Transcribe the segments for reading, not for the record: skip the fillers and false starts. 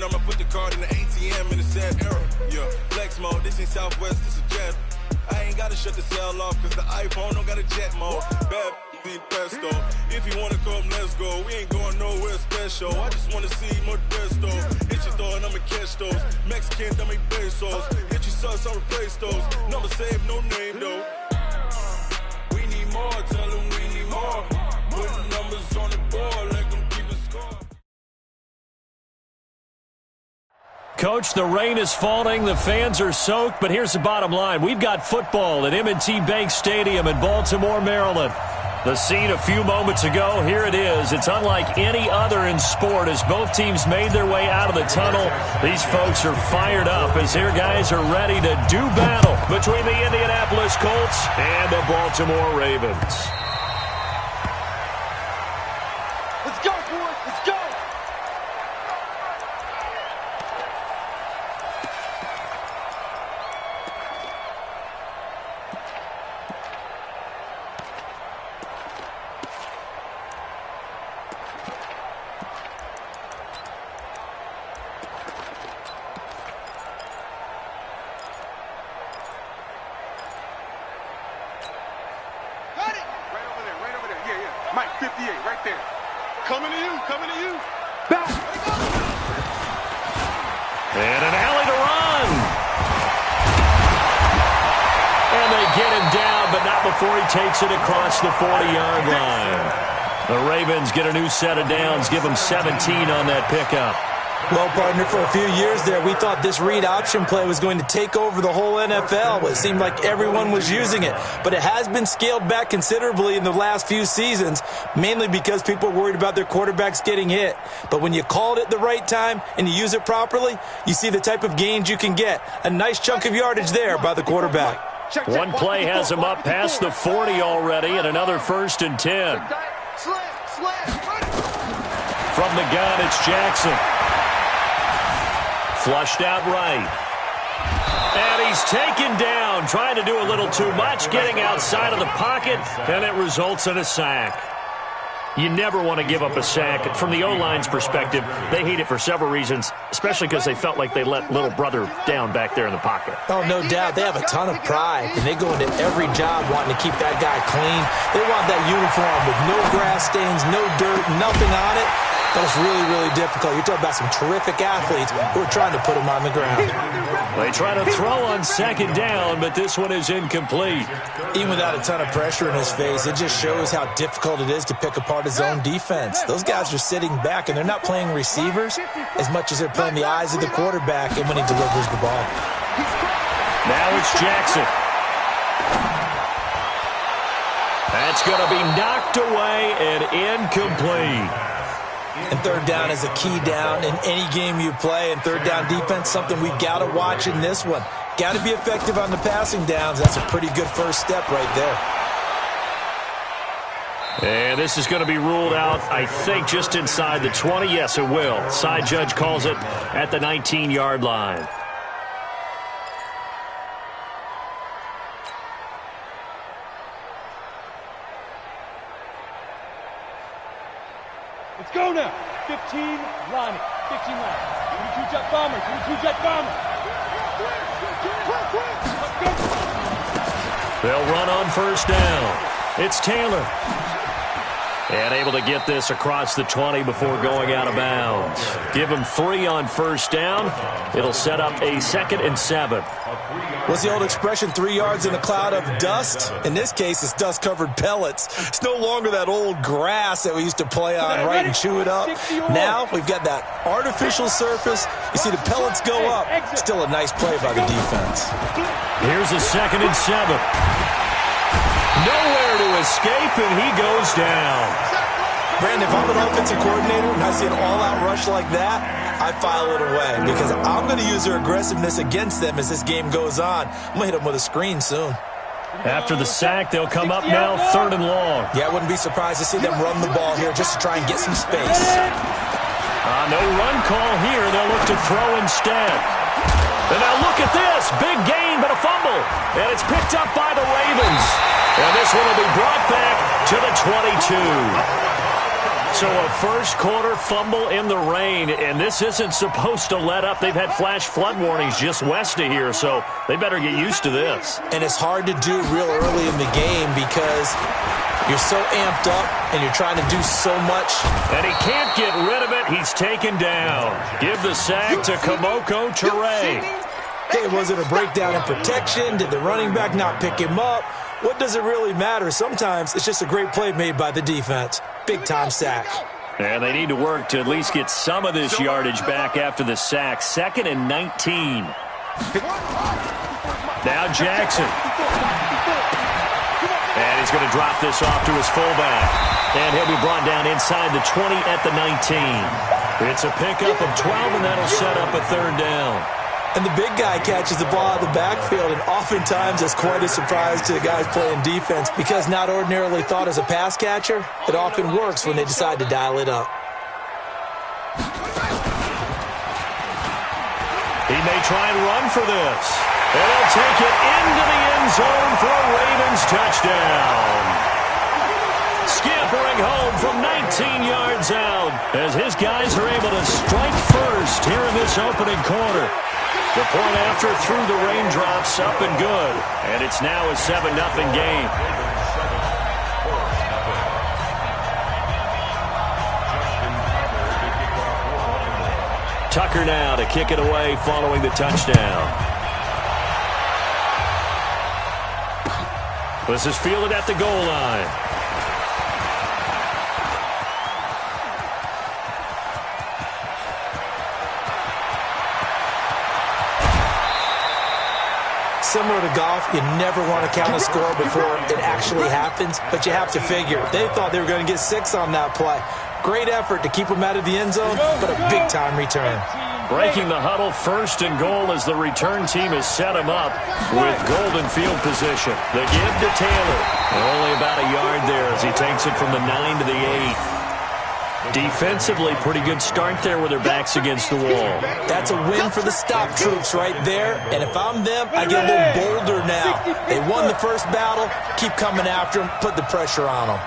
run, I'ma put the card in the ATM in the sad era. Yeah, flex mode, this ain't Southwest, this is jet. I ain't gotta shut the cell off, cause the iPhone don't got a jet mode. Bad need pesto. If you wanna come, let's go. We ain't going nowhere special. I just wanna see Modesto. Hit your throw and I'ma catch those. Mexican, I make pesos. Hit your sauce, I'll replace those. Number save, no name though. We need more, tell them we need more. Put numbers on the board, let them keep it score. Coach, the rain is falling, the fans are soaked, but here's the bottom line. We've got football at M&T Bank Stadium in Baltimore, Maryland. The scene a few moments ago, here it is. It's unlike any other in sport as both teams made their way out of the tunnel. These folks are fired up as their guys are ready to do battle between the Indianapolis Colts and the Baltimore Ravens. Let's go, boys. Let's go. Mike, 58, right there. Coming to you. Back. And an alley to run. And they get him down, but not before he takes it across the 40-yard line. The Ravens get a new set of downs, give them 17 on that pickup. Well, partner, for a few years there, we thought this read option play was going to take over the whole NFL. It seemed like everyone was using it, but it has been scaled back considerably in the last few seasons, mainly because people are worried about their quarterbacks getting hit. But when you call it at the right time and you use it properly, you see the type of gains you can get. A nice chunk of yardage there by the quarterback. One play has him up past the 40 already, and another 1st and 10. From the gun, it's Jackson. Flushed out right. And he's taken down, trying to do a little too much, getting outside of the pocket, and it results in a sack. You never want to give up a sack. From the O-line's perspective, they hate it for several reasons, especially because they felt like they let little brother down back there in the pocket. Oh, no doubt. They have a ton of pride, and they go into every job wanting to keep that guy clean. They want that uniform with no grass stains, no dirt, nothing on it. That was really, really difficult. You're talking about some terrific athletes who are trying to put him on the ground. They try to throw on 2nd down, but this one is incomplete. Even without a ton of pressure in his face, it just shows how difficult it is to pick apart his own defense. Those guys are sitting back, and they're not playing receivers as much as they're playing the eyes of the quarterback and when he delivers the ball. Now it's Jackson. That's going to be knocked away and incomplete. And 3rd down is a key down in any game you play. And 3rd down defense, something we've got to watch in this one. Got to be effective on the passing downs. That's a pretty good first step right there. And this is going to be ruled out, I think, just inside the 20. Yes, it will. Side judge calls it at the 19-yard line. Let's go now. 15 line. 22 jet bomber. 22 jet bomber. They'll run on 1st down. It's Taylor. And able to get this across the 20 before going out of bounds. Give him 3 on 1st down. It'll set up a 2nd and 7. What's the old expression, 3 yards in a cloud of dust? In this case, it's dust-covered pellets. It's no longer that old grass that we used to play on, right, and chew it up. Now we've got that artificial surface. You see the pellets go up. Still a nice play by the defense. Here's a 2nd and 7. Nowhere to escape, and he goes down. Brandon, if I'm an offensive coordinator and I see an all-out rush like that, I file it away because I'm going to use their aggressiveness against them as this game goes on. I'm going to hit them with a screen soon. After the sack, they'll come up now 3rd and long. Yeah, I wouldn't be surprised to see them run the ball here just to try and get some space. No run call here. They'll look to throw instead. And now look at this. Big gain, but a fumble. And it's picked up by the Ravens. And this one will be brought back to the 22. So a first-quarter fumble in the rain, and this isn't supposed to let up. They've had flash flood warnings just west of here, so they better get used to this. And it's hard to do real early in the game because you're so amped up and you're trying to do so much. And he can't get rid of it. He's taken down. Give the sack to Kamoko Ture. Okay, was it a breakdown in protection? Did the running back not pick him up? What does it really matter? Sometimes it's just a great play made by the defense. Big-time sack. And they need to work to at least get some of this yardage back after the sack. 2nd and 19. Now Jackson. And he's going to drop this off to his fullback. And he'll be brought down inside the 20 at the 19. It's a pickup of 12, and that'll set up a 3rd down. And the big guy catches the ball out of the backfield, and oftentimes that's quite a surprise to the guys playing defense because not ordinarily thought as a pass catcher, it often works when they decide to dial it up. He may try and run for this. And he'll take it into the end zone for a Ravens touchdown. Scampering home from 19 yards out as his guys are able to strike first here in this opening quarter. The point after through the raindrops up and good. And it's now a 7-0 game. Tucker now to kick it away following the touchdown. This is fielded at the goal line. Similar to golf, you never want to count a score before it actually happens, but you have to figure. They thought they were going to get 6 on that play. Great effort to keep them out of the end zone, but a big-time return. Breaking the huddle, 1st and goal as the return team has set him up with golden field position. The give to Taylor. Only about a yard there as he takes it from the 9 to the 8. Defensively, pretty good start there with their backs against the wall. That's a win for the stop troops right there. And if I'm them, I get a little bolder now. They won the first battle. Keep coming after them. Put the pressure on them.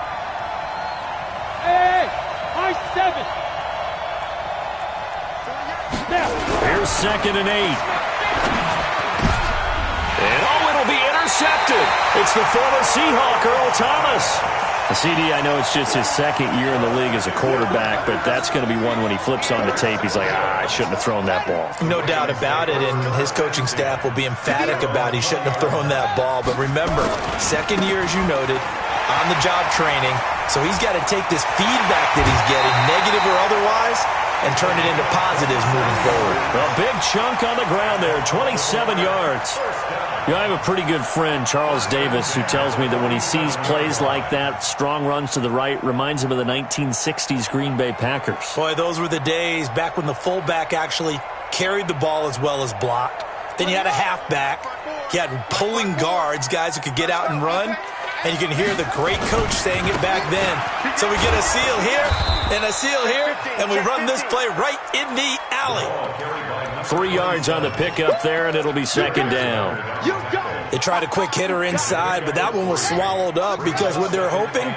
Hey, high 7. Here's 2nd and 8. And it'll be intercepted. It's the former Seahawk, Earl Thomas. CD, I know it's just his 2nd year in the league as a quarterback, but that's going to be one when he flips on the tape. He's like, I shouldn't have thrown that ball. No doubt about it, and his coaching staff will be emphatic about he shouldn't have thrown that ball. But remember, 2nd year, as you noted, on-the-job training, so he's got to take this feedback that he's getting, negative or otherwise, and turn it into positives moving forward. A big chunk on the ground there, 27 yards. You know, I have a pretty good friend, Charles Davis, who tells me that when he sees plays like that, strong runs to the right, reminds him of the 1960s Green Bay Packers. Boy, those were the days back when the fullback actually carried the ball as well as blocked. Then you had a halfback. You had pulling guards, guys who could get out and run. And you can hear the great coach saying it back then. So we get a seal here and a seal here, and we run this play right in the alley. 3 yards on the pickup there, and it'll be 2nd down. They tried a quick hitter inside, but that one was swallowed up because what they're hoping,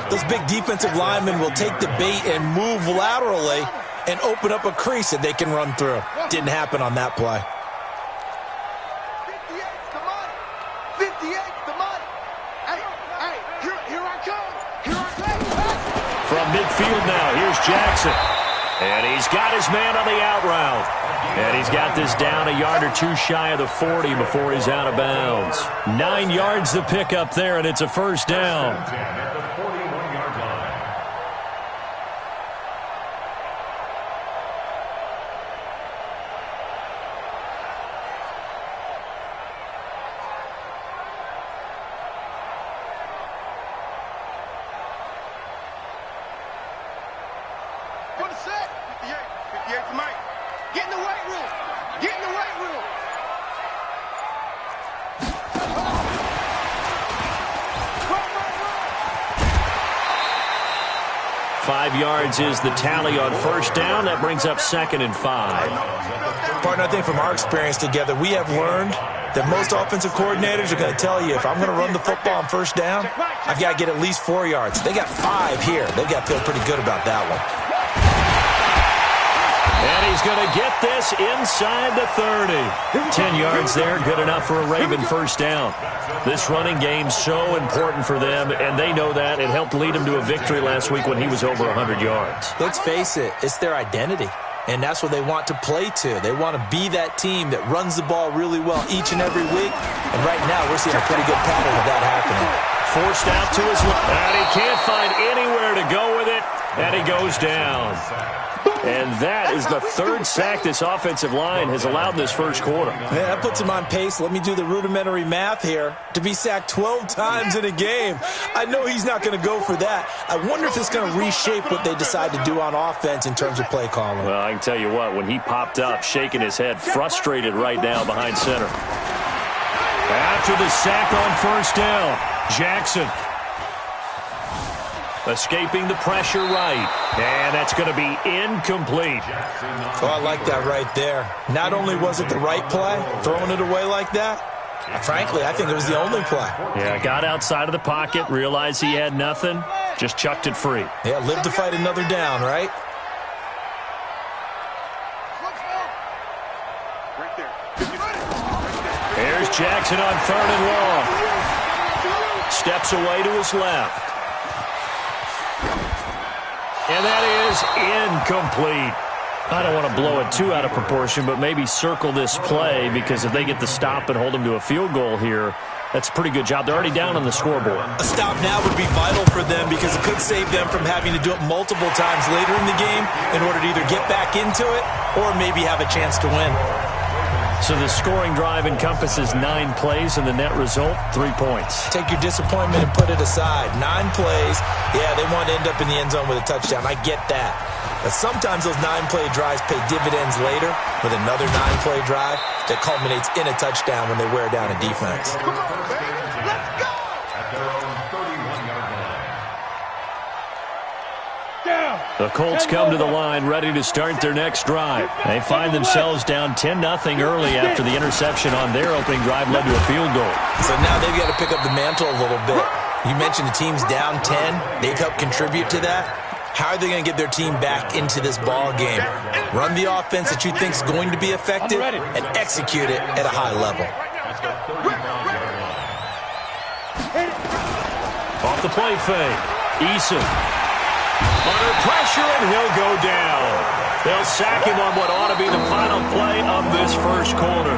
those big defensive linemen will take the bait and move laterally and open up a crease that they can run through. Didn't happen on that play. 58's the money. 58's the money. Hey, here I come. Here I come. From midfield now, here's Jackson. And he's got his man on the out route. And he's got this down a yard or 2 shy of the 40 before he's out of bounds. 9 yards to pick up there, and it's a 1st down. What is that? 58's the mic. Get in the weight room. Get in the weight room. Run. 5 yards is the tally on 1st down. That brings up 2nd and 5. Partner, I think from our experience together, we have learned that most offensive coordinators are going to tell you, if I'm going to run the football on first down, I've got to get at least 4 yards. They got 5 here. They've got to feel pretty good about that one. And he's going to get this inside the 30. 10 yards there, good enough for a Raven first down. This running game's so important for them, and they know that. It helped lead them to a victory last week when he was over 100 yards. Let's face it, it's their identity, and that's what they want to play to. They want to be that team that runs the ball really well each and every week, and right now we're seeing a pretty good pattern of that happening. Forced out to his left, and he can't find anywhere to go with it, and he goes down. And that is the 3rd sack this offensive line has allowed in this first quarter. Yeah, that puts him on pace. Let me do the rudimentary math here. To be sacked 12 times in a game, I know he's not going to go for that. I wonder if it's going to reshape what they decide to do on offense in terms of play calling. Well, I can tell you what, when he popped up, shaking his head, frustrated right now behind center. After the sack on first down, Jackson escaping the pressure right. And that's going to be incomplete. Oh, I like that right there. Not only was it the right play, throwing it away like that, frankly, I think it was the only play. Yeah, got outside of the pocket, realized he had nothing, just chucked it free. Yeah, live to fight another down, right? Here's Jackson on 3rd and long. Steps away to his left. And that is incomplete. I don't want to blow it too out of proportion, but maybe circle this play, because if they get the stop and hold them to a field goal here, that's a pretty good job. They're already down on the scoreboard. A stop now would be vital for them, because it could save them from having to do it multiple times later in the game in order to either get back into it or maybe have a chance to win. So the scoring drive encompasses 9 plays, and the net result, 3 points. Take your disappointment and put it aside. 9 plays. Yeah, they want to end up in the end zone with a touchdown. I get that. But sometimes those 9-play drives pay dividends later with another 9-play drive that culminates in a touchdown when they wear down a defense. Come on, baby. Let's go! The Colts come to the line ready to start their next drive. They find themselves down 10-0 early after the interception on their opening drive led to a field goal. So now they've got to pick up the mantle a little bit. You mentioned the team's down 10. They've helped contribute to that. How are they going to get their team back into this ball game? Run the offense that you think is going to be effective and execute it at a high level. Off the play fake. Eason. Under pressure, and he'll go down. They'll sack him on what ought to be the final play of this first quarter.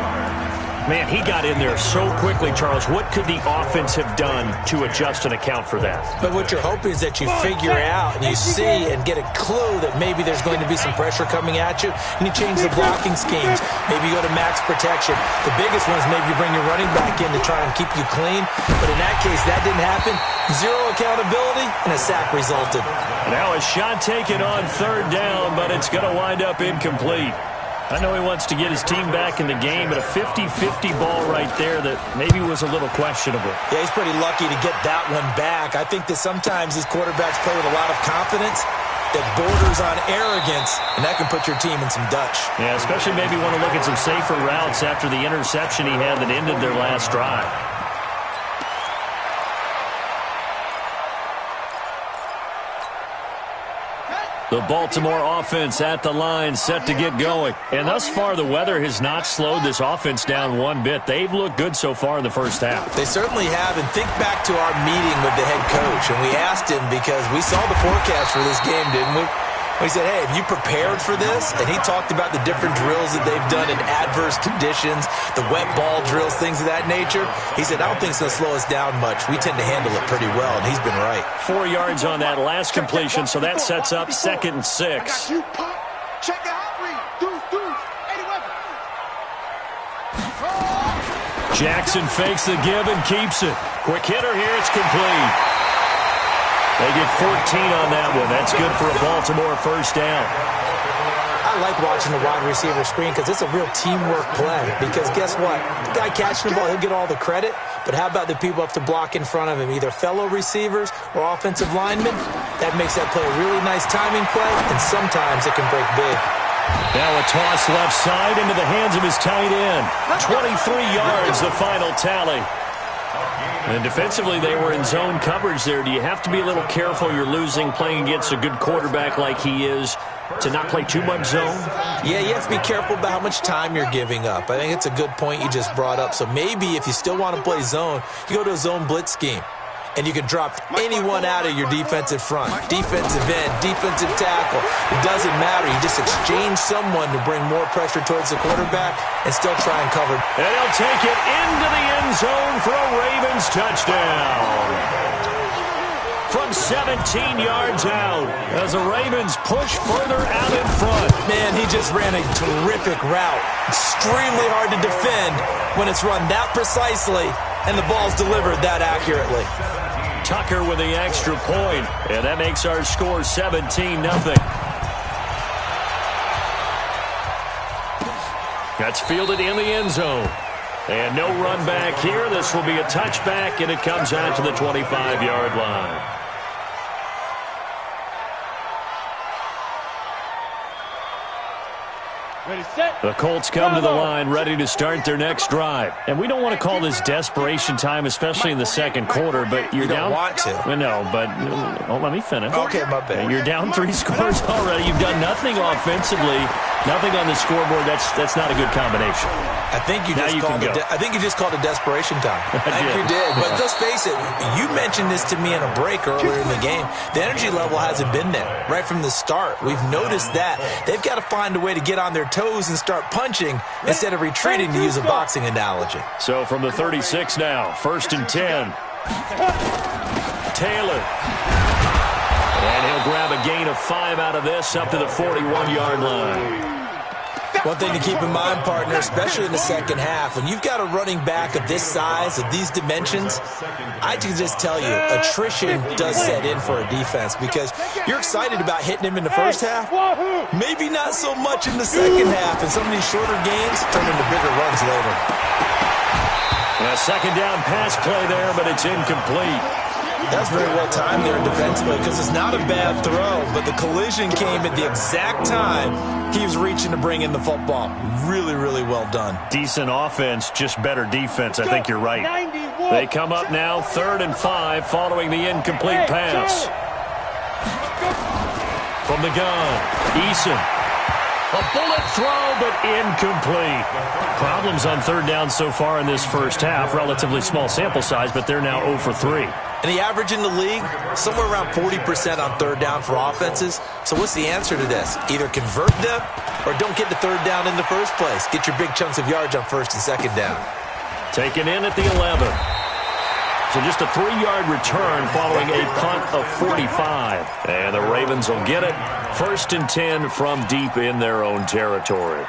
Man, he got in there so quickly, Charles. What could the offense have done to adjust and account for that? But what you're hoping is that you figure out and you see and get a clue that maybe there's going to be some pressure coming at you, and you change the blocking schemes. Maybe you go to max protection. The biggest one is maybe you bring your running back in to try and keep you clean. But in that case, that didn't happen. 0 accountability, and a sack resulted. Now a shot taken on 3rd down, but it's going to wind up incomplete. I know he wants to get his team back in the game, but a 50-50 ball right there that maybe was a little questionable. Yeah, he's pretty lucky to get that one back. I think that sometimes these quarterbacks play with a lot of confidence that borders on arrogance, and that can put your team in some Dutch. Yeah, especially maybe want to look at some safer routes after the interception he had that ended their last drive. The Baltimore offense at the line, set to get going. And thus far, the weather has not slowed this offense down one bit. They've looked good so far in the first half. They certainly have. And think back to our meeting with the head coach. And we asked him, because we saw the forecast for this game, didn't we? We said, hey, have you prepared for this? And he talked about the different drills that they've done in adverse conditions, the wet ball drills, things of that nature. He said, I don't think it's going to slow us down much. We tend to handle it pretty well, and he's been right. 4 yards on that last completion, so that sets up 2nd and 6. Check the hot read. Dude, 80 weapons. Jackson fakes the give and keeps it. Quick hitter here, it's complete. They get 14 on that one. That's good for a Baltimore first down. I like watching the wide receiver screen because it's a real teamwork play. Because guess what? The guy catching the ball, he'll get all the credit. But how about the people up to block in front of him, either fellow receivers or offensive linemen? That makes that play a really nice timing play, and sometimes it can break big. Now a toss left side into the hands of his tight end. 23 yards, the final tally. And defensively, they were in zone coverage there. Do you have to be a little careful? You're losing, playing against a good quarterback like he is, to not play too much zone? Yeah, you have to be careful about how much time you're giving up. I think it's a good point you just brought up. So maybe if you still want to play zone, you go to a zone blitz scheme. And you can drop anyone out of your defensive front. Defensive end, defensive tackle. It doesn't matter. You just exchange someone to bring more pressure towards the quarterback and still try and cover. And he'll take it into the end zone for a Ravens touchdown. From 17 yards out as the Ravens push further out in front. Man, he just ran a terrific route. Extremely hard to defend when it's run that precisely and the ball's delivered that accurately. Tucker with the extra point, and that makes our score 17-0. That's fielded in the end zone. And no run back here. This will be a touchback, and it comes out to the 25-yard line. Ready, set. The Colts come to the line ready to start their next drive. And we don't want to call this desperation time, especially in the second quarter, but you're down. You don't want to. Well, no, but let me finish. Okay, my bad. You're down 3 scores already. You've done nothing offensively, nothing on the scoreboard. That's not a good combination. I think you just called it desperation time. I think you did. But let's face it, you mentioned this to me in a break earlier in the game. The energy level hasn't been there right from the start. We've noticed that. They've got to find a way to get on their toes and start punching instead of retreating, to use a boxing analogy. So from the 36 now, 1st and 10. Taylor. And he'll grab a gain of 5 out of this up to the 41-yard line. One thing to keep in mind, partner, especially in the second half, when you've got a running back of this size, of these dimensions, I can just tell you, attrition does set in for a defense because you're excited about hitting him in the first half, maybe not so much in the second half, and some of these shorter gains turn into bigger runs later. A second down pass play there, but it's incomplete. That's very well timed there defensively because it's not a bad throw, but the collision came at the exact time he was reaching to bring in the football. Really, really well done. Decent offense, just better defense. I think you're right. They come up now 3rd and 5 following the incomplete pass. From the gun, Eason. A bullet throw, but incomplete. Problems on 3rd down so far in this first half. Relatively small sample size, but they're now 0 for 3. And the average in the league, somewhere around 40% on 3rd down for offenses. So what's the answer to this? Either convert them or don't get the 3rd down in the first place. Get your big chunks of yards on 1st and 2nd down. Taken in at the 11. So just a 3-yard return following a punt of 45. And the Ravens will get it. 1st and 10 from deep in their own territory.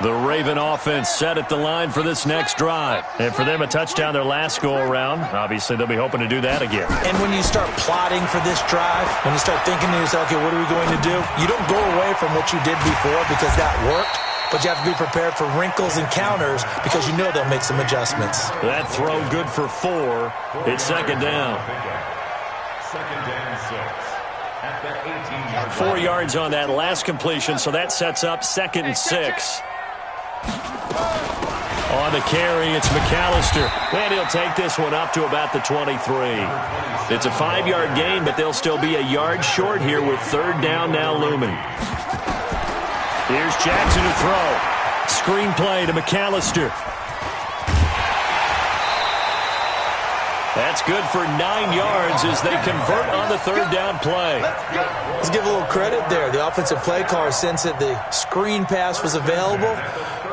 The Raven offense set at the line for this next drive. And for them, a touchdown their last go-around. Obviously, they'll be hoping to do that again. And when you start plotting for this drive, when you start thinking to yourself, okay, what are we going to do? You don't go away from what you did before because that worked. But you have to be prepared for wrinkles and counters because you know they'll make some adjustments. That throw good for 4. It's 2nd down. 4 yards on that last completion, so that sets up 2nd and 6. On the carry, it's McAllister. And he'll take this one up to about the 23. It's a 5-yard gain, but they'll still be a yard short here with 3rd down now looming. Here's Jackson to throw. Screen play to McAllister. That's good for 9 yards as they convert on the 3rd down play. Let's give a little credit there. The offensive play caller sensed that the screen pass was available.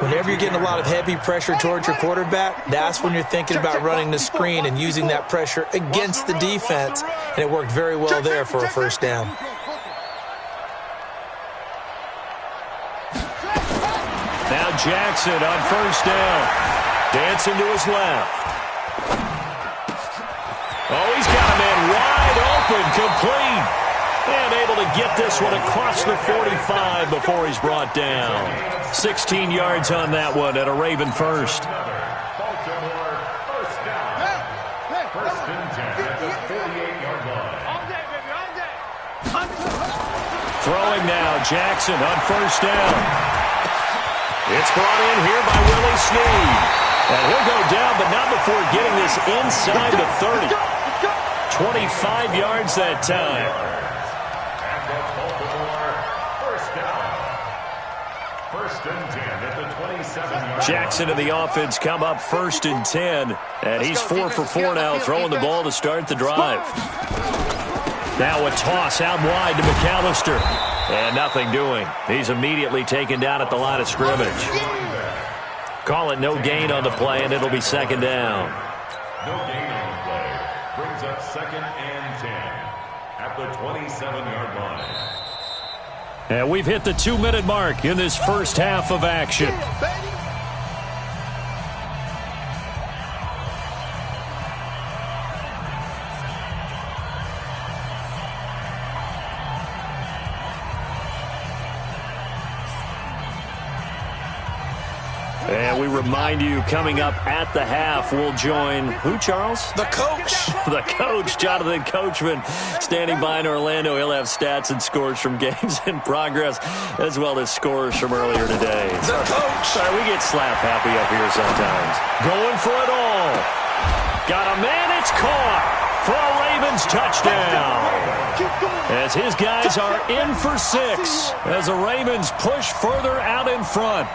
Whenever you're getting a lot of heavy pressure towards your quarterback, that's when you're thinking about running the screen and using that pressure against the defense. And it worked very well there for a 1st down. Now Jackson on 1st down. Dancing to his left. Oh, he's got a man wide open, complete. And able to get this one across the 45 before he's brought down. 16 yards on that one at a Raven first. Baltimore, 1st down. 1st and 10 at the 48-yard line. All day, baby, all day. Throwing now, Jackson on first down. It's brought in here by Willie Snead. And he'll go down, but not before getting this inside the 30. 25 yards that time. First and 10 at the 27-yard. Jackson and the offense come up 1st and 10. And he's 4 for 4 now, throwing the ball to start the drive. Now a toss out wide to McAllister. And nothing doing. He's immediately taken down at the line of scrimmage. Call it no gain on the play, and it'll be 2nd down. No gain on the play. Brings up 2nd and 10 at the 27-yard line. And we've hit the 2-minute mark in this first half of action. And we remind you, coming up at the half, we'll join who, Charles? The coach. The coach, Jonathan Coachman, standing by in Orlando. He'll have stats and scores from games in progress, as well as scores from earlier today. The coach. Sorry, we get slap happy up here sometimes. Going for it all. Got a man, it's caught for a Ravens touchdown. As his guys are in for 6, as the Ravens push further out in front.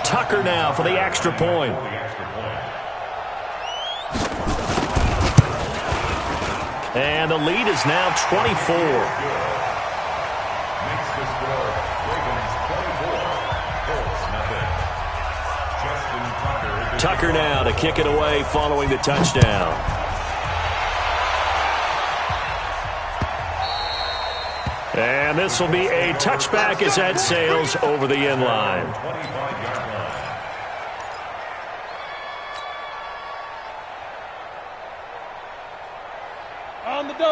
Tucker now for the extra point. And the lead is now 24. Makes the score Ravens 24, Colts nothing. Tucker now to kick it away following the touchdown. And this will be a touchback as that sails over the end line.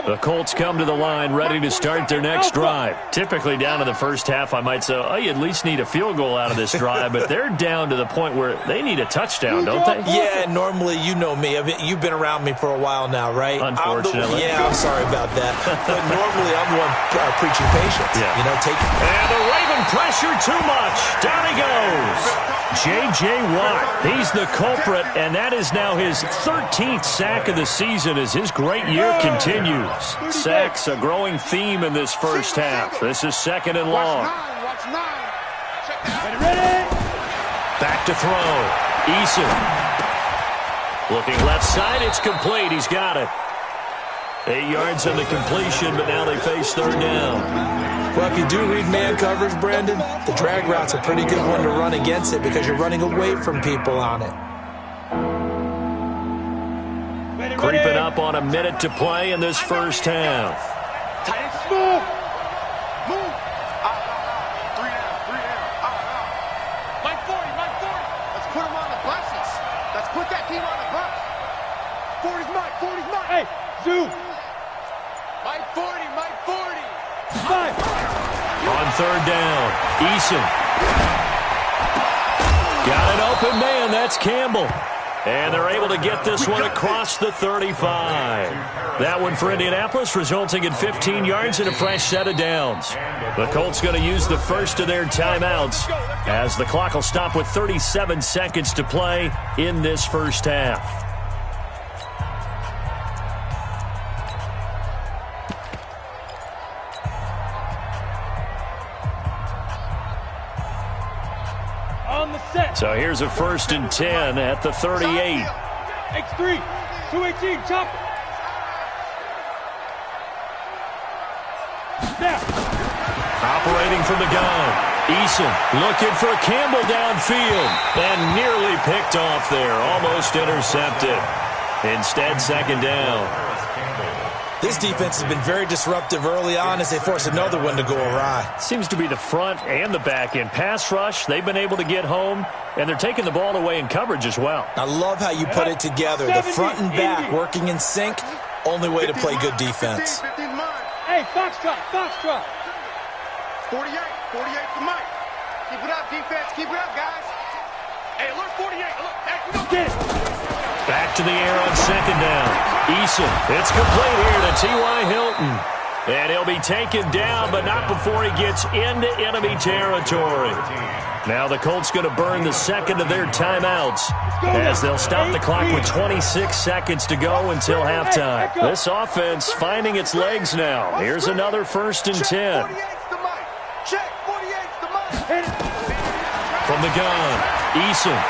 The Colts come to the line ready to start their next drive. Typically down to the first half, I might say, oh, you at least need a field goal out of this drive, but they're down to the point where they need a touchdown, don't they? Yeah, normally, you know me. You've been around me for a while now, right? Unfortunately. I'm sorry about that. But normally, I'm the one preaching patience. Yeah. You know, take it. And the Raven pressure too much. Down he goes. J.J. Watt, he's the culprit, and that is now his 13th sack of the season as his great year continues. Sacks, a growing theme in this first half. This is 2nd and long. Back to throw. Eason. Looking left side, it's complete. He's got it. 8 yards on the completion, but now they face 3rd down. Well, if you do read man coverage, Brandon, the drag route's a pretty good one to run against it because you're running away from people on it. Creeping up on a minute to play in this first half. Tight end, move. Move. 3 down. Mike 40. Let's put him on the buses. Let's put that team on the bus. 40's Mike. Hey, Zoo. Mike 40. 5. On 3rd down, Eason. Got an open man, that's Campbell. And they're able to get this one across the 35. That one for Indianapolis, resulting in 15 yards and a fresh set of downs. The Colts going to use the first of their timeouts as the clock will stop with 37 seconds to play in this first half. So here's a 1st and 10 at the 38. X3, 218, chop it. Snap. Operating from the gun. Eason looking for Campbell downfield. And nearly picked off there. Almost intercepted. Instead, 2nd down. This defense has been very disruptive early on as they force another one to go awry. Seems to be the front and the back end. Pass rush, they've been able to get home, and they're taking the ball away in coverage as well. I love how you put it together. The front and back working in sync, only way to play good defense. Hey, Foxtrot. 48 for Mike. Keep it up, defense. Keep it up, guys. Hey, alert 48. Alert. Back to the air on second down. Eason, it's complete here to T.Y. Hilton. And he'll be taken down, but not before he gets into enemy territory. Now the Colts going to burn the second of their timeouts as they'll stop the clock with 26 seconds to go until halftime. This offense finding its legs now. Here's another 1st and 10. From the gun, Eason.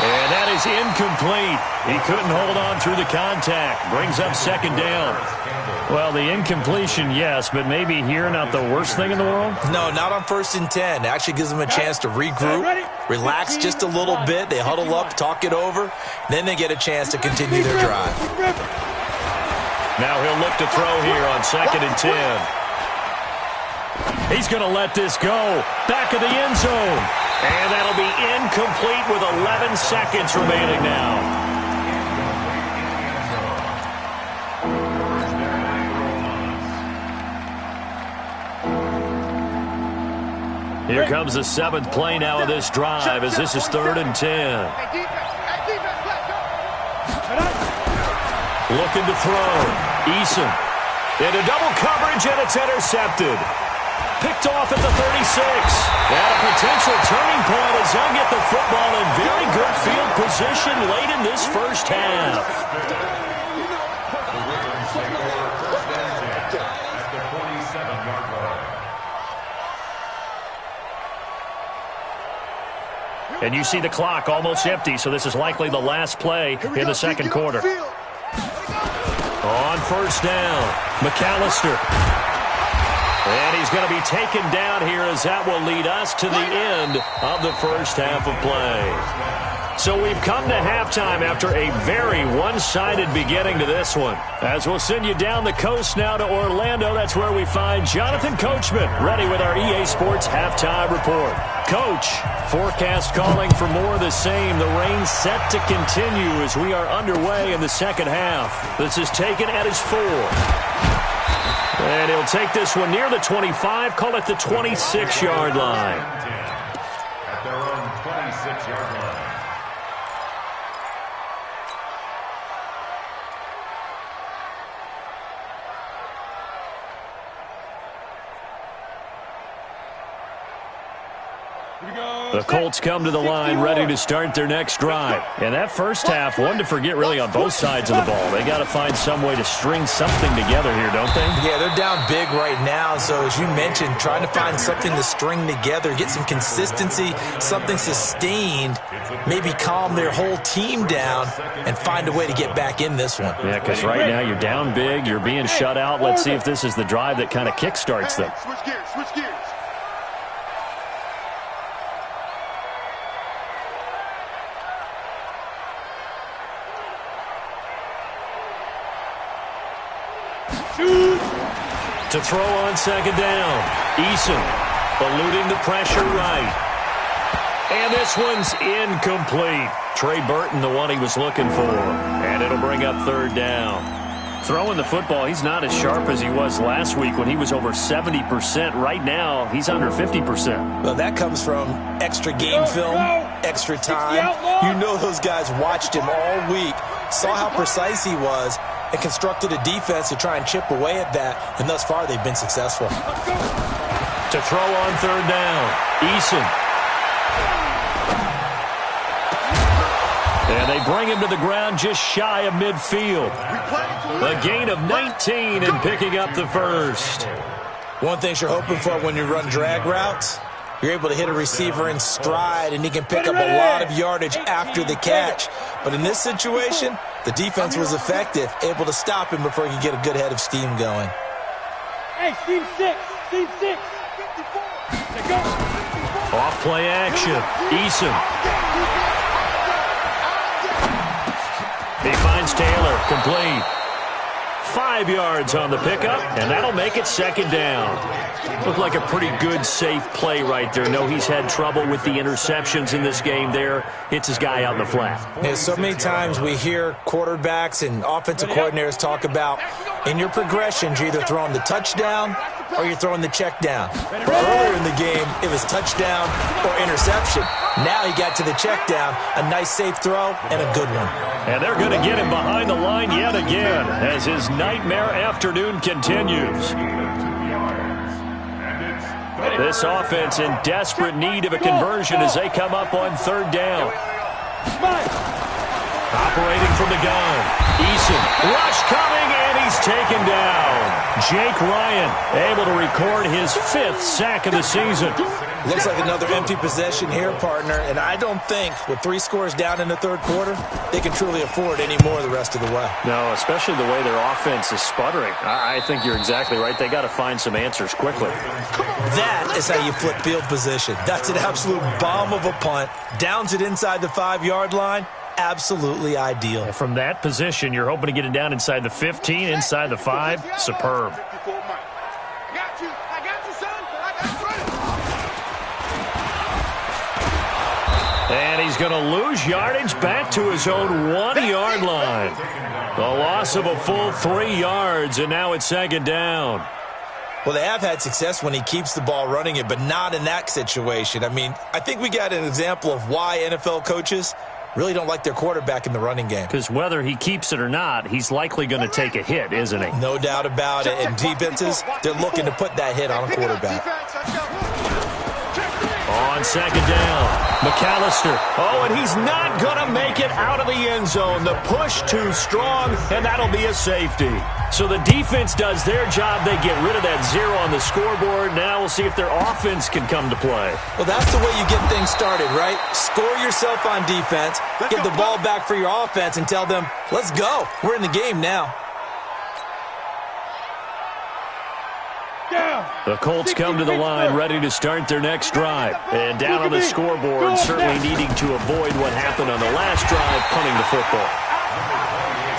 And that is incomplete. He couldn't hold on through the contact. Brings up second down. Well, the incompletion, yes, but maybe here not the worst thing in the world? No, not on 1st and 10. It actually gives them a chance to regroup, relax just a little bit. They huddle up, talk it over. Then they get a chance to continue their drive. Now he'll look to throw here on 2nd and 10. He's going to let this go. Back of the end zone. And that'll be incomplete with 11 seconds remaining now. Here comes the 7th play now of this drive as this is 3rd and 10. Looking to throw. Eason into double coverage, and it's intercepted. Picked off at the 36. And a potential turning point as they'll get the football in very good field position late in this first half. And you see the clock almost empty, so this is likely the last play in the second quarter. On 1st down, McAllister. And he's going to be taken down here as that will lead us to the end of the first half of play. So we've come to halftime after a very one-sided beginning to this one. As we'll send you down the coast now to Orlando, that's where we find Jonathan Coachman ready with our EA Sports Halftime Report. Coach, forecast calling for more of the same. The rain set to continue as we are underway in the second half. This is taken at his 4. And he'll take this one near the 25, call it the 26-yard line. At their own 26-yard line. The Colts come to the line ready to start their next drive. And that first half, one to forget really on both sides of the ball. They got to find some way to string something together here, don't they? Yeah, they're down big right now. So as you mentioned, trying to find something to string together, get some consistency, something sustained, maybe calm their whole team down and find a way to get back in this one. Yeah, because right now you're down big, you're being shut out. Let's see if this is the drive that kind of kickstarts them. Switch gears, switch gears. To throw on second down. Eason eluding the pressure right. And this one's incomplete. Trey Burton, the one he was looking for. And it'll bring up 3rd down. Throwing the football, he's not as sharp as he was last week when he was over 70%. Right now, he's under 50%. Well, that comes from extra game film, extra time. You know those guys watched him all week, saw how precise he was, and constructed a defense to try and chip away at that, and thus far they've been successful. To throw on 3rd down, Eason. And they bring him to the ground just shy of midfield. A gain of 19 and picking up the first. One thing you're hoping for when you run drag routes, you're able to hit a receiver in stride, and he can pick up a lot of yardage after the catch. But in this situation, the defense was effective, able to stop him before he could get a good head of steam going. Hey, Team 6, Team 6. 54. Off play action. Eason. He finds Taylor, complete. 5 yards on the pickup, and that'll make it 2nd down. Looked like a pretty good, safe play right there. No, he's had trouble with the interceptions in this game there. Hits his guy out in the flat. Yeah, so many times we hear quarterbacks and offensive coordinators talk about in your progressions, you're either throwing the touchdown or you're throwing the check down. Earlier in the game, it was touchdown or interception. Now he got to the check down, a nice safe throw, and a good one. And they're going to get him behind the line yet again as his nightmare afternoon continues. This offense in desperate need of a conversion as they come up on third down. Operating from the gun. Eason, rush coming, and he's taken down. Jake Ryan able to record his 5th sack of the season. Looks like another empty possession here, partner, and I don't think with 3 scores down in the third quarter, they can truly afford any more the rest of the way. No, especially the way their offense is sputtering. I think you're exactly right. They got to find some answers quickly. That is how you flip field position. That's an absolute bomb of a punt. Downs it inside the 5-yard line. Absolutely ideal. From that position, you're hoping to get it down inside the 15, inside the 5. Superb. And he's going to lose yardage back to his own 1-yard line. The loss of a full 3 yards, and now it's second down. Well, they have had success when he keeps the ball running it, but not in that situation. I mean, I think we got an example of why NFL coaches really don't like their quarterback in the running game. Because whether he keeps it or not, he's likely going to take a hit, isn't he? No doubt about it. And defenses, they're looking to put that hit on a quarterback. On second down, McAllister. Oh, and he's not going to make it out of the end zone. The push too strong, and that'll be a safety. So the defense does their job. They get rid of that 0 on the scoreboard. Now we'll see if their offense can come to play. Well, that's the way you get things started, right? Score yourself on defense, get the ball back for your offense, and tell them, let's go. We're in the game now. The Colts come to the line ready to start their next drive. And down on the scoreboard, certainly needing to avoid what happened on the last drive, punting the football.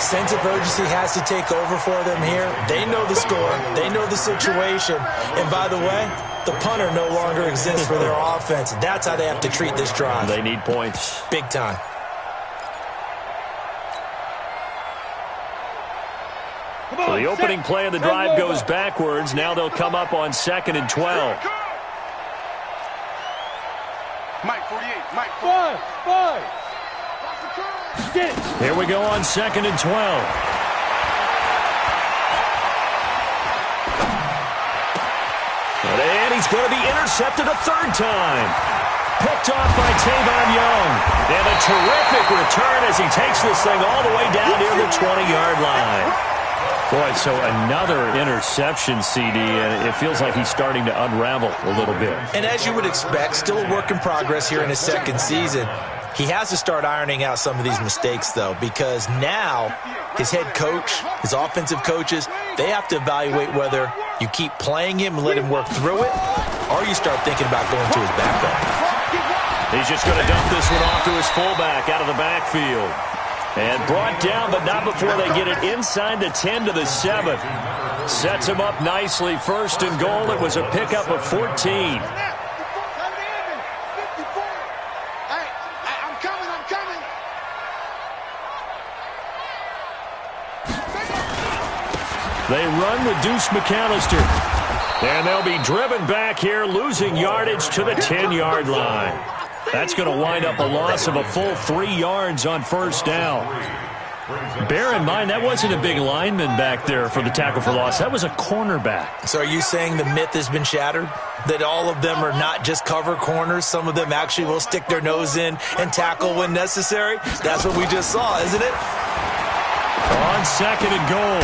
Sense of urgency has to take over for them here. They know the score. They know the situation. And by the way, the punter no longer exists for their offense. That's how they have to treat this drive. They need points. Big time. So the opening play of the drive goes backwards. Now they'll come up on 2nd and 12. Mike 48, Mike 5. Here we go on 2nd and 12. And he's going to be intercepted a 3rd time. Picked off by Tavon Young. And a terrific return as he takes this thing all the way down near the 20-yard line. Boy, so another interception, CD, and it feels like he's starting to unravel a little bit. And as you would expect, still a work in progress here in his 2nd season. He has to start ironing out some of these mistakes, though, because now his head coach, his offensive coaches, they have to evaluate whether you keep playing him and let him work through it, or you start thinking about going to his backup. He's just going to dump this one off to his fullback out of the backfield. And brought down, but not before they get it inside the 10 to the 7. Sets him up nicely. 1st and goal. It was a pickup of 14. They run with Deuce McAllister. And they'll be driven back here, losing yardage to the 10-yard line. That's going to wind up a loss of a full 3 yards on 1st down. Bear in mind, that wasn't a big lineman back there for the tackle for loss. That was a cornerback. So are you saying the myth has been shattered? That all of them are not just cover corners? Some of them actually will stick their nose in and tackle when necessary? That's what we just saw, isn't it? On 2nd and goal,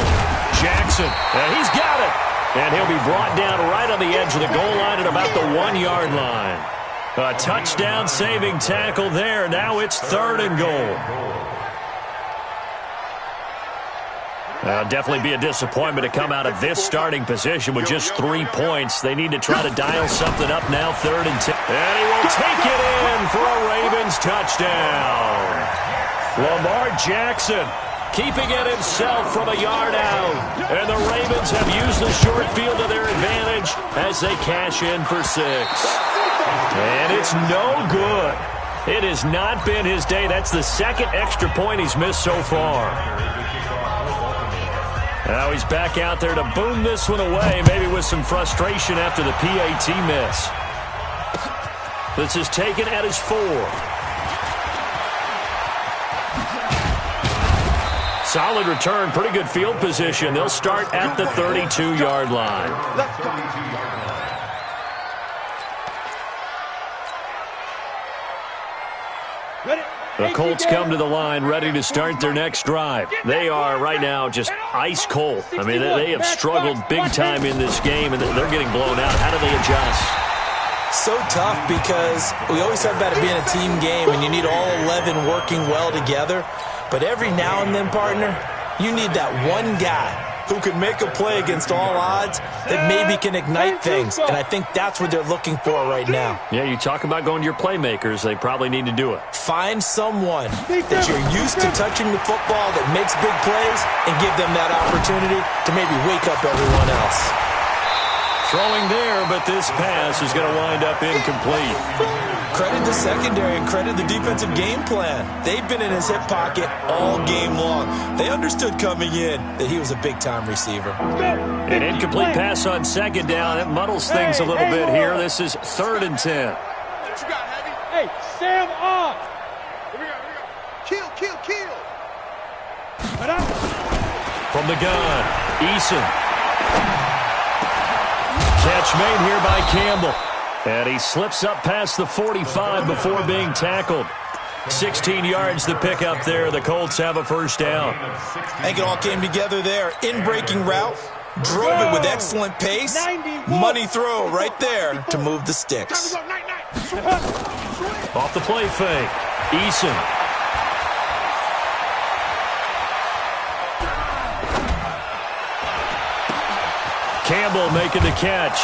Jackson. And he's got it. And he'll be brought down right on the edge of the goal line at about the 1-yard line. A touchdown-saving tackle there. Now it's 3rd and goal. Definitely be a disappointment to come out of this starting position with just 3 points. They need to try to dial something up now, 3rd and 10. And he will take it in for a Ravens touchdown. Lamar Jackson keeping it himself from a yard out. And the Ravens have used the short field to their advantage as they cash in for 6. And it's no good. It has not been his day. That's the second extra point he's missed so far. Now he's back out there to boom this one away, maybe with some frustration after the PAT miss. This is taken at his 4. Solid return, pretty good field position. They'll start at the 32-yard line. The Colts come to the line ready to start their next drive. They are right now just ice cold. I mean, they have struggled big time in this game, and they're getting blown out. How do they adjust? So tough because we always talk about it being a team game, and you need all 11 working well together. But every now and then, partner, you need that one guy who can make a play against all odds that maybe can ignite things. And I think that's what they're looking for right now. Yeah, you talk about going to your playmakers. They probably need to do it. Find someone that you're used to touching the football that makes big plays and give them that opportunity to maybe wake up everyone else. Throwing there, but this pass is going to wind up incomplete. Credit the secondary and credit the defensive game plan. They've been in his hip pocket all game long. They understood coming in that he was a big-time receiver. An incomplete pass on second down. It muddles things a little bit here. This is 3rd and 10. What you got, Heavy? Hey, Sam on. Here we go. Kill. From the gun, Eason. Catch made here by Campbell. And he slips up past the 45 before being tackled. 16 yards to pick up there. The Colts have a first down. I think it all came together there. In-breaking route, drove it with excellent pace. Money throw right there to move the sticks. Off the play fake, Eason. Campbell making the catch.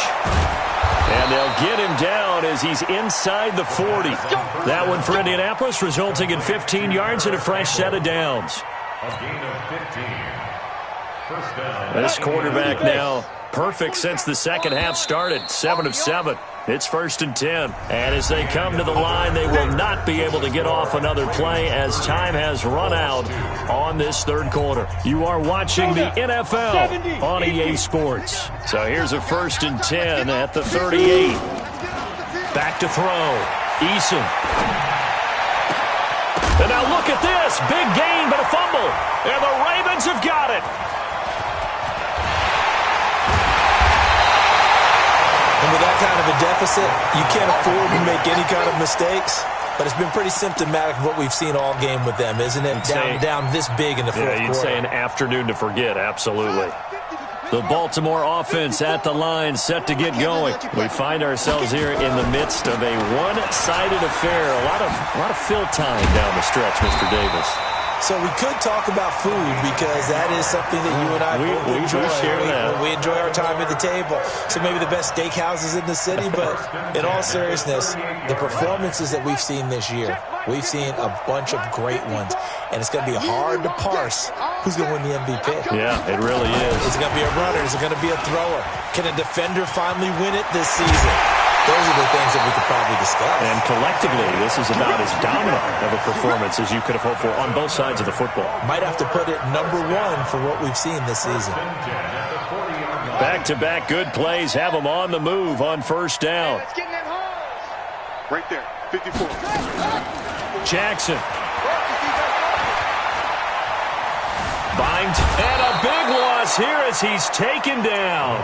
And they'll get him down as he's inside the 40. That one for Indianapolis, resulting in 15 yards and a fresh set of downs. A gain of 15. First down. This quarterback now perfect since the second half started. 7 of 7. It's 1st and 10. And as they come to the line, they will not be able to get off another play as time has run out on this third quarter. You are watching the NFL on EA Sports. So here's a 1st and 10 at the 38. Back to throw. Eason. And now look at this. Big gain, but a fumble. And the Ravens have got it. And with that kind of a deficit, you can't afford to make any kind of mistakes. But it's been pretty symptomatic of what we've seen all game with them, isn't it? Down this big in the fourth quarter. Yeah, you'd say an afternoon to forget, absolutely. The Baltimore offense at the line, set to get going. We find ourselves here in the midst of a one-sided affair. A lot of fill time down the stretch, Mr. Davis. So we could talk about food because that is something that you and I both enjoy. We enjoy our time at the table. So maybe the best steakhouses in the city, but in all seriousness, the performances that we've seen this year, we've seen a bunch of great ones, and it's going to be hard to parse who's going to win the MVP. Yeah, it really is. Is it going to be a runner? Is it going to be a thrower? Can a defender finally win it this season? Those are the things that we could probably discuss. And collectively, this is about as dominant of a performance as you could have hoped for on both sides of the football. Might have to put it number 1 for what we've seen this season. Back-to-back good plays have them on the move on first down. Right there, 54. Jackson. Bind, and a big loss here as he's taken down.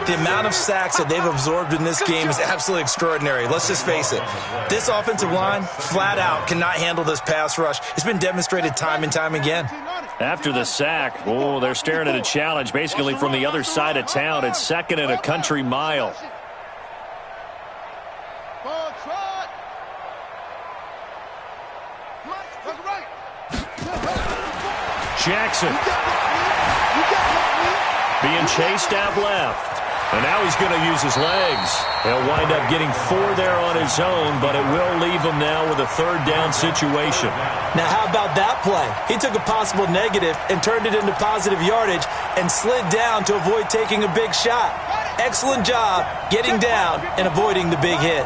The amount of sacks that they've absorbed in this game is absolutely extraordinary. Let's just face it. This offensive line, flat out, cannot handle this pass rush. It's been demonstrated time and time again. After the sack, they're staring at a challenge basically from the other side of town. It's 2nd and a country mile. Jackson being chased out left. And now he's going to use his legs. He'll wind up getting 4 there on his own, but it will leave him now with a 3rd down situation. Now, how about that play? He took a possible negative and turned it into positive yardage and slid down to avoid taking a big shot. Excellent job getting down and avoiding the big hit.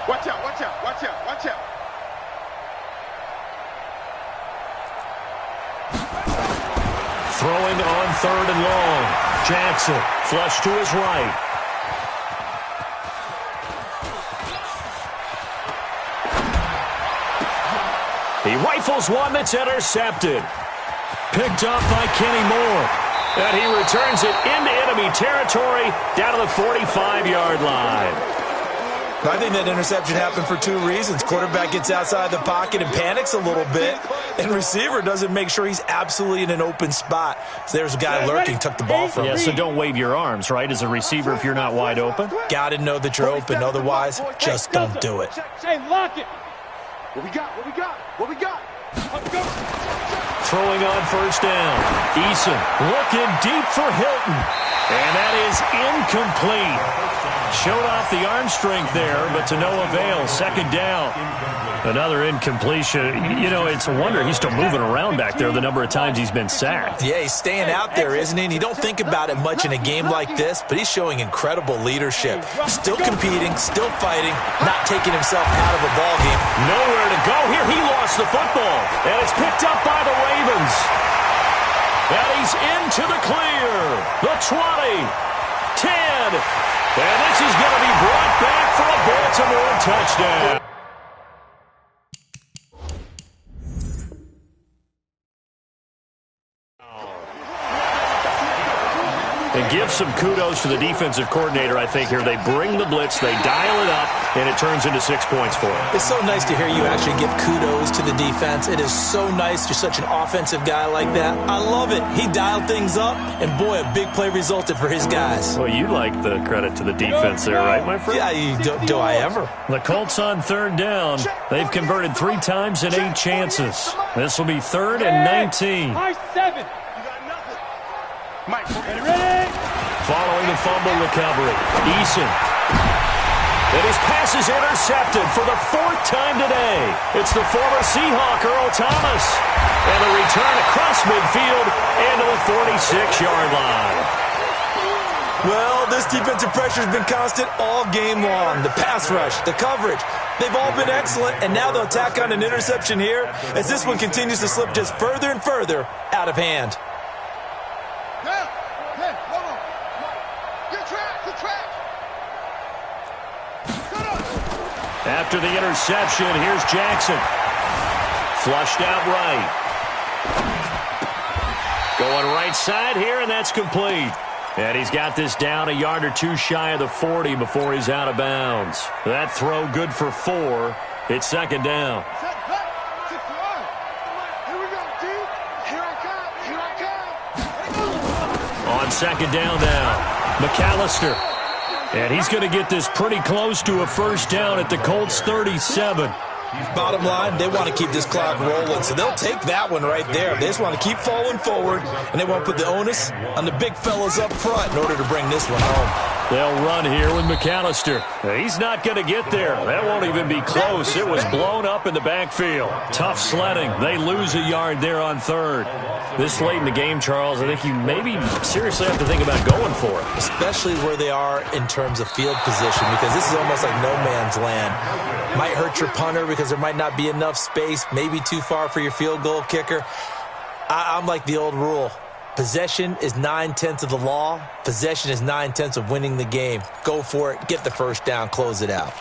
Watch out, watch out, watch out, watch out. Throwing on 3rd and long. Jackson, flush to his right. He rifles one that's intercepted. Picked up by Kenny Moore. And he returns it into enemy territory down to the 45-yard line. I think that interception happened for 2 reasons. Quarterback gets outside the pocket and panics a little bit, and receiver doesn't make sure he's absolutely in an open spot. So there's a guy lurking, took the ball from him. Yeah, so don't wave your arms, right, as a receiver if you're not wide open? Got to know that you're open. Otherwise, just don't do it. Shane, lock it. What we got, what we got, what we got? Throwing on 1st down. Eason looking deep for Hilton. And that is incomplete. Showed off the arm strength there, but to no avail. 2nd down. Another incompletion. You know, it's a wonder he's still moving around back there the number of times he's been sacked. Yeah, he's staying out there, isn't he? And you don't think about it much in a game like this, but he's showing incredible leadership. Still competing, still fighting, not taking himself out of a ball game. Nowhere to go here. He lost the football, and it's picked up by the Ravens. And he's into the clear. The 20, 10, and this is going to be brought back for a Baltimore touchdown. And give some kudos to the defensive coordinator, I think, here. They bring the blitz, they dial it up, and it turns into 6 points for him. It's so nice to hear you actually give kudos to the defense. It is so nice. You're such an offensive guy like that. I love it. He dialed things up, and boy, a big play resulted for his guys. Well, you like the credit to the defense there, right, my friend? Yeah, do I ever? The Colts on 3rd down. They've converted 3 times in 8 chances. This will be 3rd and 19. High 7. Mike, Ready? Following the fumble recovery, Eason. And his pass is intercepted for the 4th time today. It's the former Seahawk, Earl Thomas. And the return across midfield into the 46-yard line. Well, this defensive pressure has been constant all game long. The pass rush, the coverage, they've all been excellent, and now they'll tack on an interception here as this one continues to slip just further and further out of hand. After the interception, here's Jackson. Flushed out right. Going right side here, and that's complete. And he's got this down a yard or 2 shy of the 40 before he's out of bounds. That throw good for 4. It's 2nd down. On 2nd down now, McAllister. And he's going to get this pretty close to a 1st down at the Colts 37. Bottom line, they want to keep this clock rolling, so they'll take that one right there. They just want to keep falling forward, and they want to put the onus on the big fellas up front in order to bring this one home. They'll run here with McAllister. He's not going to get there. That won't even be close. It was blown up in the backfield. Tough sledding. They lose a yard there on 3rd. This late in the game, Charles, I think you maybe seriously have to think about going for it. Especially where they are in terms of field position, because this is almost like no man's land. Might hurt your punter because there might not be enough space, maybe too far for your field goal kicker. I'm like the old rule. Possession is 9/10 of the law. Possession is 9/10 of winning the game. Go for it. Get the 1st down. Close it out.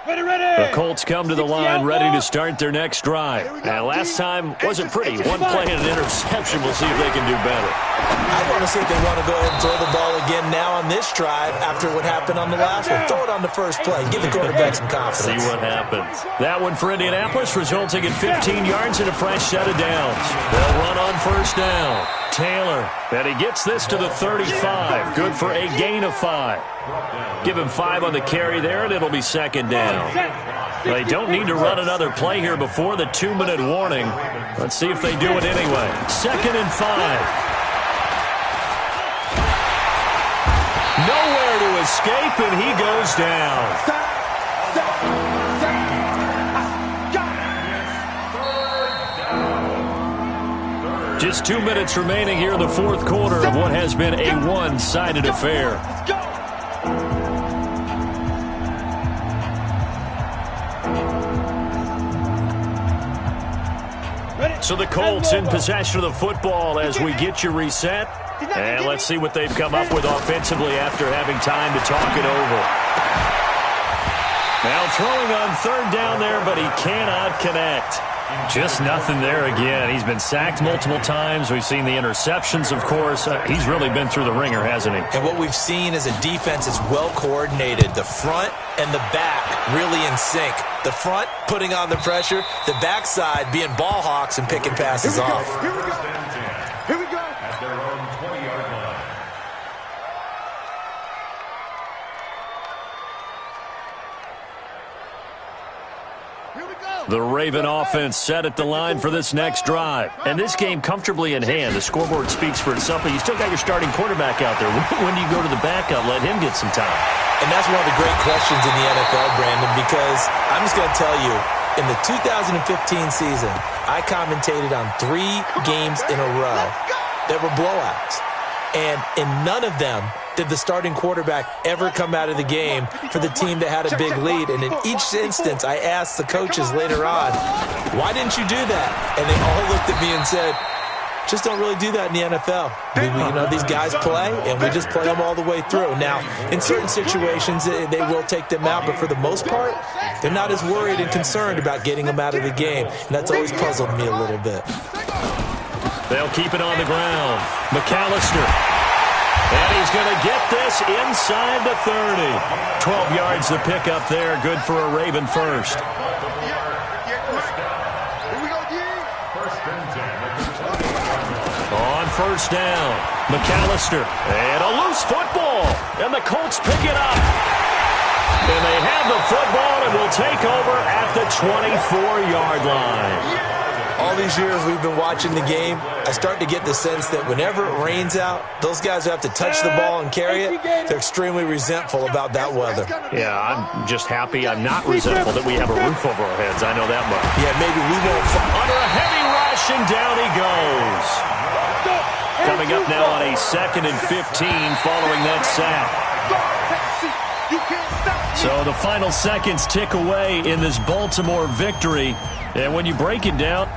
The Colts come to the line ready to start their next drive. Now, last time wasn't pretty. 1 play and an interception. We'll see if they can do better. I want to see if they want to go ahead and throw the ball again now on this drive after what happened on the last one. Throw it on the first play. Give the quarterback some confidence. See what happens. That one for Indianapolis resulting in 15 yards and a fresh set of downs. They'll run on 1st down. Taylor, and he gets this to the 35. Good for a gain of 5. Give him 5 on the carry there, and it'll be second down. They don't need to run another play here before the 2-minute warning. Let's see if they do it anyway. 2nd and 5. Nowhere to escape, and he goes down. Just 2 minutes remaining here in the fourth quarter of what has been a one-sided affair. So the Colts in possession of the football as we get you reset. And let's see what they've come up with offensively after having time to talk it over. Now throwing on 3rd down there, but he cannot connect. Just nothing there again. He's been sacked multiple times. We've seen the interceptions, of course. He's really been through the ringer, hasn't he? And what we've seen is a defense that's well coordinated. The front and the back really in sync. The front putting on the pressure, the backside being ball hawks and picking passes off. Here we go. Here we go. At their own 20-yard line. The Raven offense set at the line for this next drive. And this game comfortably in hand. The scoreboard speaks for itself, but you still got your starting quarterback out there. When do you go to the backup? Let him get some time. And that's one of the great questions in the NFL, Brandon, because I'm just going to tell you, in the 2015 season, I commentated on 3 games in a row that were blowouts. And in none of them did the starting quarterback ever come out of the game for the team that had a big lead. And in each instance, I asked the coaches later on, why didn't you do that? And they all looked at me and said, just don't really do that in the NFL. These guys play, and we just play them all the way through. Now, in certain situations, they will take them out, but for the most part, they're not as worried and concerned about getting them out of the game. And that's always puzzled me a little bit. They'll keep it on the ground. McAllister. And he's going to get this inside the 30. 12 yards to pick up there. Good for a Raven first. On 1st down, McAllister. And a loose football. And the Colts pick it up. And they have the football and will take over at the 24-yard line. All these years we've been watching the game, I start to get the sense that whenever it rains out, those guys who have to touch the ball and carry it, they're extremely resentful about that weather. Yeah, I'm just happy I'm not resentful that we have a roof over our heads. I know that much. Yeah, maybe we won't fall. Under a heavy rush, and down he goes. Coming up now on a 2nd and 15 following that sack. So the final seconds tick away in this Baltimore victory. And when you break it down,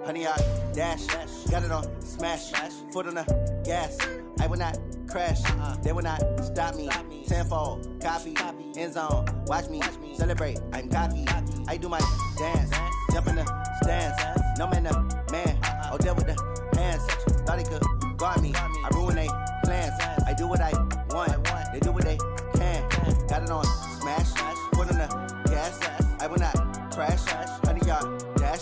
honey, I dash, got it on smash, foot on the gas. I will not crash, they will not stop me. Tenfold, copy, end zone, watch me celebrate. I'm cocky, I do my dance, jump in the stands. No man, oh, deal with the hands. Thought he could guard me. I ruin they plans. I do what I want. They do what they can. Got it on smash, foot on the gas. I will not crash. 100-yard dash,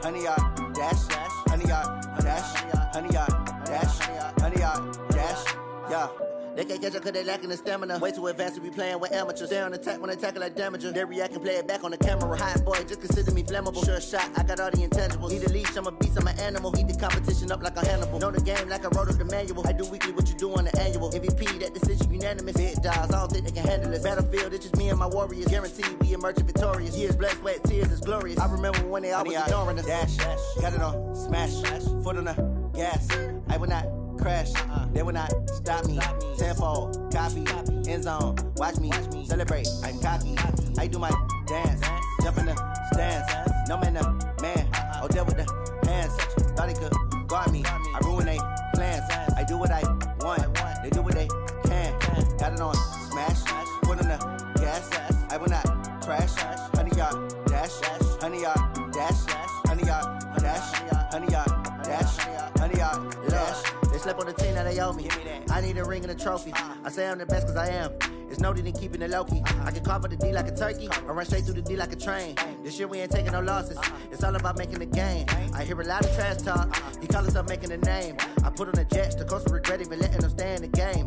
100-yard dash, 100-yard dash, 100-yard dash, 100-yard dash. Yeah. They can't catch up cause they lacking the stamina. Way too advanced to be playing with amateurs. They on attack when they tackle like damager. They react and play it back on the camera. Hot boy, just consider me flammable. Sure shot, I got all the intangibles. Need a leash, I'm a beast, I'm an animal. Heat the competition up like a Hannibal. Know the game like I wrote up the manual. I do weekly what you do on the annual. MVP, that decision unanimous. Big dogs, I don't think they can handle it. Battlefield, it's just me and my warriors. Guaranteed we emerging victorious. Years, blood, sweat, tears, it's glorious. I remember when they always ignoring us. Dash, got it on smash, foot on the gas. I will not crash, they will not stop me. Tenfold, copy, end zone, watch me celebrate. I'm cocky, I do my dance, jump in the stands. No man, oh, deal with the hands. Thought he could guard me. I ruin they plans. I do what I want. They do what they can. Got it on smash, foot on the gas. I will not crash. 100-yard dash, 100-yard dash, 100-yard dash, 100-yard dash, 100-yard dash. They slept on the team that they owe me. I need a ring and a trophy. I say I'm the best cause I am. It's no need in keeping it low-key. I can carve up the D like a turkey, or run straight through the D like a train. This year we ain't taking no losses. It's all about making the game. I hear a lot of trash talk. He call himself making a name. I put on the Jets, the coach will regret even letting them stay in the game.